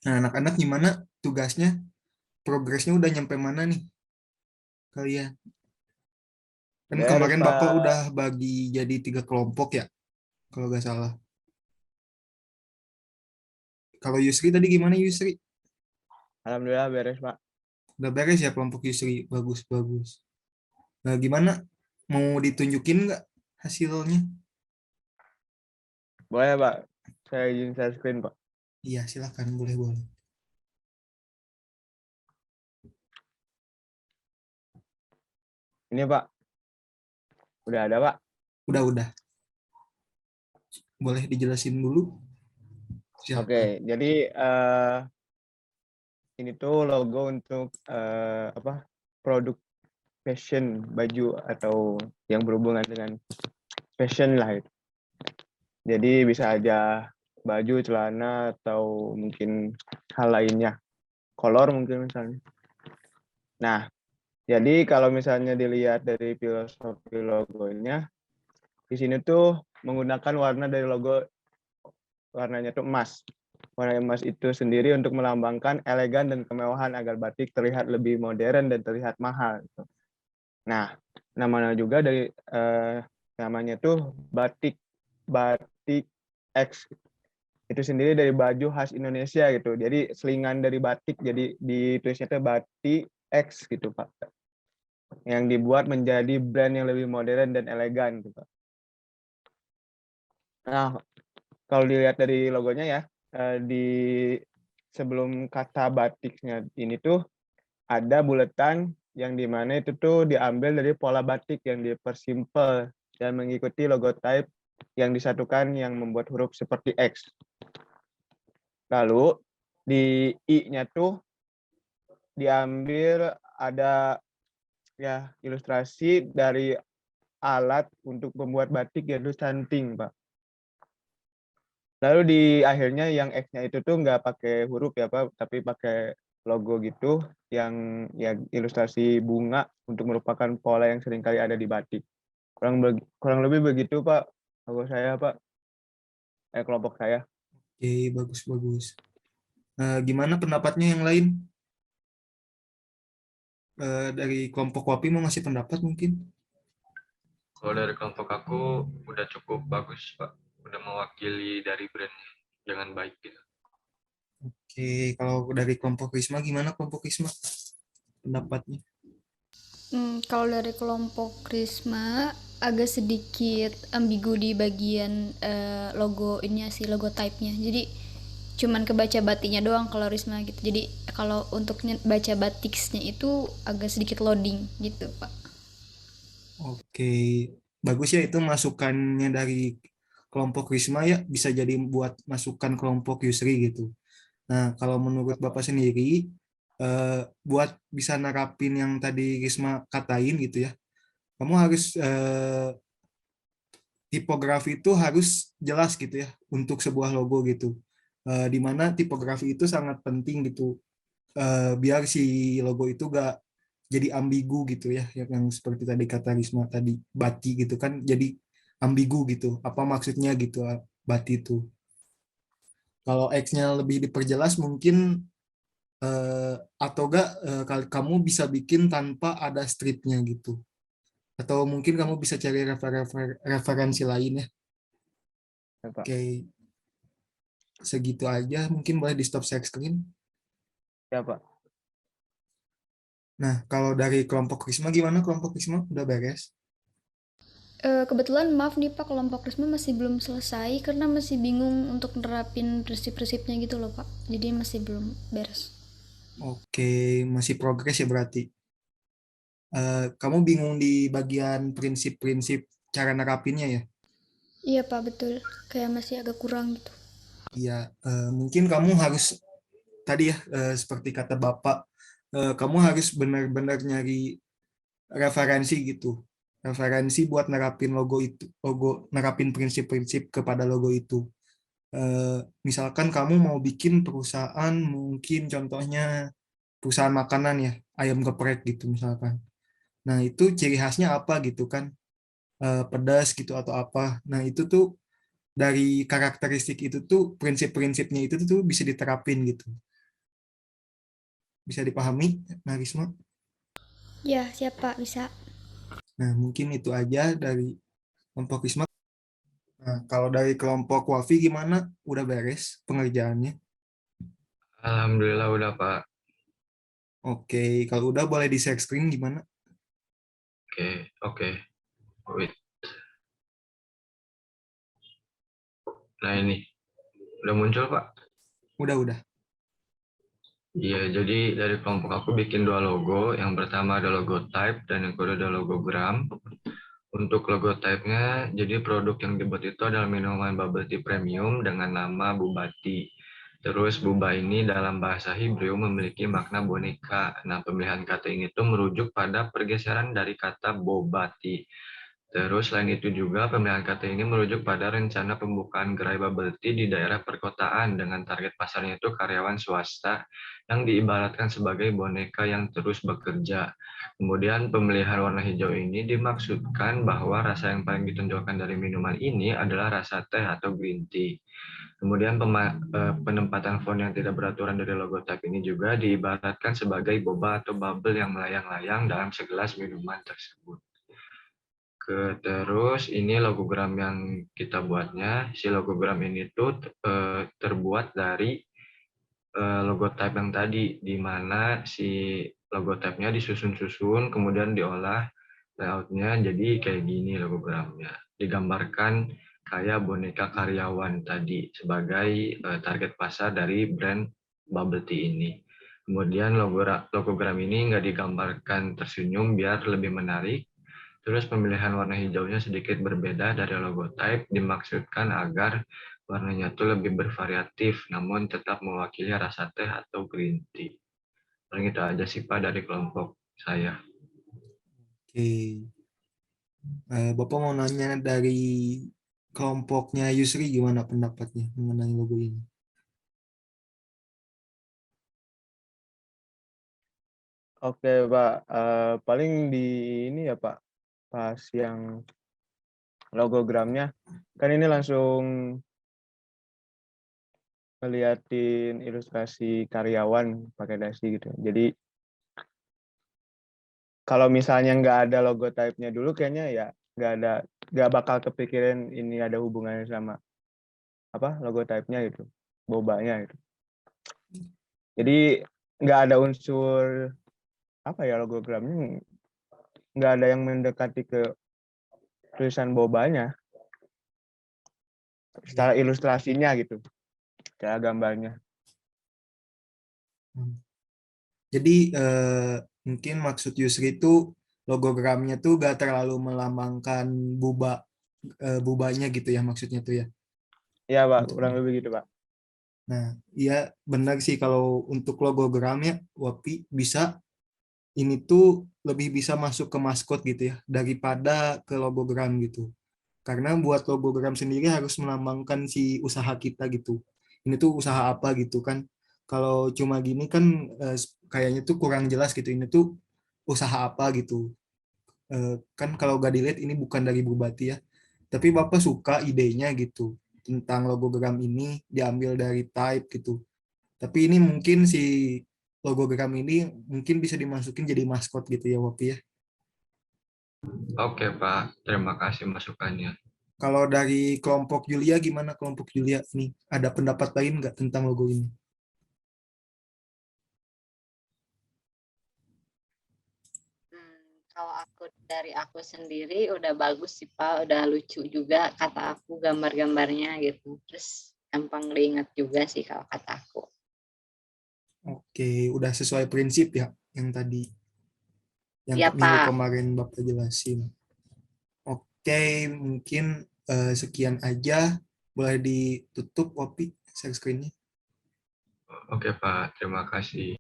Nah, anak-anak gimana tugasnya? Progresnya udah nyampe mana nih kalian? Kan Beres, kemarin Bapak udah Pak. bagi jadi 3 kelompok ya, kalau nggak salah. Kalau Yusri tadi gimana Yusri? Alhamdulillah beres, Pak. Udah beres ya kelompok Yusri? Bagus, bagus. Nah, gimana? Mau ditunjukin nggak hasilnya? Boleh, Pak. Saya izin share screen, Pak. Iya, silahkan. Boleh, boleh. Ini, Pak. Udah ada, Pak. Udah. Boleh dijelasin dulu? Oke, Silahkan. jadi ini tuh logo untuk apa? Produk fashion, baju atau yang berhubungan dengan fashion lah itu. Jadi bisa aja baju, celana, atau mungkin hal lainnya. Kolor mungkin misalnya. Nah, jadi kalau misalnya dilihat dari filosofi logonya, di sini tuh menggunakan warna dari logo, warnanya tuh emas. Warna emas itu sendiri untuk melambangkan elegan dan kemewahan agar batik terlihat lebih modern dan terlihat mahal. Nah, namanya juga dari namanya tuh batik, batik X. Itu sendiri dari baju khas Indonesia gitu. Jadi selingan dari batik, jadi ditulisnya tuh batik X gitu, Pak. Yang dibuat menjadi brand yang lebih modern dan elegan gitu. Nah, kalau dilihat dari logonya ya, di sebelum kata batiknya ini tuh ada buletan yang dimana itu tuh diambil dari pola batik yang dipersimpel dan mengikuti logotype yang disatukan yang membuat huruf seperti X. Lalu di I-nya tuh diambil ada ya ilustrasi dari alat untuk membuat batik yaitu canting, Pak. Lalu di akhirnya yang X-nya itu tuh nggak pakai huruf ya Pak, tapi pakai logo gitu yang ya ilustrasi bunga untuk merupakan pola yang seringkali ada di batik. Kurang lebih begitu Pak, logo saya Pak, kelompok saya. Oke, bagus, bagus. Gimana pendapatnya yang lain? Dari kelompok Wapi mau ngasih pendapat mungkin? Kalau dari kelompok aku udah cukup bagus, Pak. Udah mewakili dari brand dengan baik gitu. Oke, kalau dari kelompok Risma gimana kelompok Risma pendapatnya? Kalau dari kelompok Risma agak sedikit ambigu di bagian logo ini sih, logo type-nya. Jadi cuman kebaca batiknya doang kalau Risma gitu. Jadi kalau untuk baca batiknya itu agak sedikit loading gitu, Pak. Oke, bagus ya itu masukannya dari kelompok Risma ya bisa jadi buat masukan kelompok Yusri gitu. Nah, kalau menurut Bapak sendiri, buat bisa nerapin yang tadi Risma katain gitu ya, kamu harus tipografi itu harus jelas gitu ya untuk sebuah logo gitu. Di mana tipografi itu sangat penting gitu, biar si logo itu gak jadi ambigu gitu ya, yang seperti tadi kata Risma tadi, bati gitu kan jadi ambigu gitu, apa maksudnya gitu bati itu. Kalau X-nya lebih diperjelas mungkin, atau enggak, kamu bisa bikin tanpa ada stripnya gitu. Atau mungkin kamu bisa cari referensi lain ya. Ya, Pak. Oke, segitu aja. Mungkin boleh di stop share screen. Ya, Pak. Nah, kalau dari kelompok Risma gimana? Kelompok Risma udah beres? Kebetulan maaf nih Pak, kelompok Risma masih belum selesai karena masih bingung untuk nerapin prinsip-prinsipnya gitu loh Pak. Jadi masih belum beres. Oke, masih progres ya berarti. Kamu bingung di bagian prinsip-prinsip cara nerapinnya ya? Iya Pak, betul. Kayak masih agak kurang gitu. Iya, mungkin kamu harus tadi ya, seperti kata Bapak, kamu harus benar-benar nyari referensi gitu. Referensi buat nerapin logo itu, nerapin prinsip-prinsip kepada logo itu. Misalkan kamu mau bikin perusahaan, mungkin contohnya perusahaan makanan ya, ayam geprek gitu misalkan. Nah, itu ciri khasnya apa gitu kan? Pedas gitu atau apa. Nah, itu tuh dari karakteristik itu tuh prinsip-prinsipnya itu tuh bisa diterapin gitu. Bisa dipahami, Narisma? Ya, siapa bisa. Nah, mungkin itu aja dari kelompok Risma. Nah, kalau dari kelompok Wafi gimana? Udah beres pengerjaannya? Alhamdulillah udah Pak. Oke, kalau udah boleh di share screen gimana? Oke. Wait. Nah ini udah muncul Pak. Udah. Iya, jadi dari kelompok aku bikin 2 logo. Yang pertama ada logo type dan yang kedua ada logogram. Untuk logo type-nya, jadi produk yang dibuat itu adalah minuman bubble tea premium dengan nama Bubati. Terus boba ini dalam bahasa Hebrew memiliki makna boneka. Nah, pemilihan kata ini tuh merujuk pada pergeseran dari kata bobati. Terus selain itu juga pemilihan kata ini merujuk pada rencana pembukaan gerai bubble tea di daerah perkotaan dengan target pasarnya itu karyawan swasta yang diibaratkan sebagai boneka yang terus bekerja. Kemudian pemilihan warna hijau ini dimaksudkan bahwa rasa yang paling ditonjolkan dari minuman ini adalah rasa teh atau green tea. Kemudian penempatan font yang tidak beraturan dari logo type ini juga diibaratkan sebagai boba atau bubble yang melayang-layang dalam segelas minuman tersebut. Terus ini logogram yang kita buatnya. Si logogram ini tuh terbuat dari logo type yang tadi, di mana si logo type-nya disusun-susun, kemudian diolah layout-nya jadi kayak gini logogramnya. Digambarkan kayak boneka karyawan tadi sebagai target pasar dari brand bubble tea ini. Kemudian logogram ini nggak digambarkan tersenyum biar lebih menarik. Terus pemilihan warna hijaunya sedikit berbeda dari logo type dimaksudkan agar warnanya itu lebih bervariatif namun tetap mewakili rasa teh atau green tea. Paling itu aja sih Pak dari kelompok saya. Oke. Bapak mau nanya dari kelompoknya Yusri gimana pendapatnya mengenai logo ini? Oke, Pak. Paling di ini ya, Pak. Pas yang logogramnya, kan ini langsung ngeliatin ilustrasi karyawan pakai dasi gitu. Jadi kalau misalnya nggak ada logo type-nya dulu, kayaknya ya nggak bakal kepikiran ini ada hubungannya sama apa logo type-nya gitu, bobanya gitu. Jadi nggak ada unsur apa ya logogramnya, nggak ada yang mendekati ke tulisan bobanya secara ilustrasinya gitu, secara gambarnya. Jadi mungkin maksud Yusri itu logogramnya tuh gak terlalu melambangkan bubanya gitu ya maksudnya tuh ya. Iya, Pak, kurang lebih gitu, Pak. Nah, iya benar sih kalau untuk logogramnya Wapi bisa ini tuh lebih bisa masuk ke maskot gitu ya daripada ke logogram gitu. Karena buat logogram sendiri harus melambangkan si usaha kita gitu. Ini tuh usaha apa gitu kan. Kalau cuma gini kan kayaknya tuh kurang jelas gitu. Ini tuh usaha apa gitu. Kan kalau gak dilihat ini bukan dari Bubati ya. Tapi Bapak suka idenya gitu tentang logogram ini diambil dari type gitu. Tapi ini mungkin si logogram ini mungkin bisa dimasukin jadi maskot gitu ya Wapi ya. Oke Pak, terima kasih masukannya. Kalau dari kelompok Julia gimana kelompok Julia ini? Ada pendapat lain nggak tentang logo ini? Kalau dari aku sendiri udah bagus sih Pak, udah lucu juga kata aku gambar-gambarnya gitu. Terus gampang diingat juga sih kalau kata aku. Oke, udah sesuai prinsip ya yang tadi yang Iya minggu Pak. kemarin Bapak jelasin. Oke, mungkin sekian aja. Boleh ditutup Wapi share screen-nya. Oke Pak, terima kasih.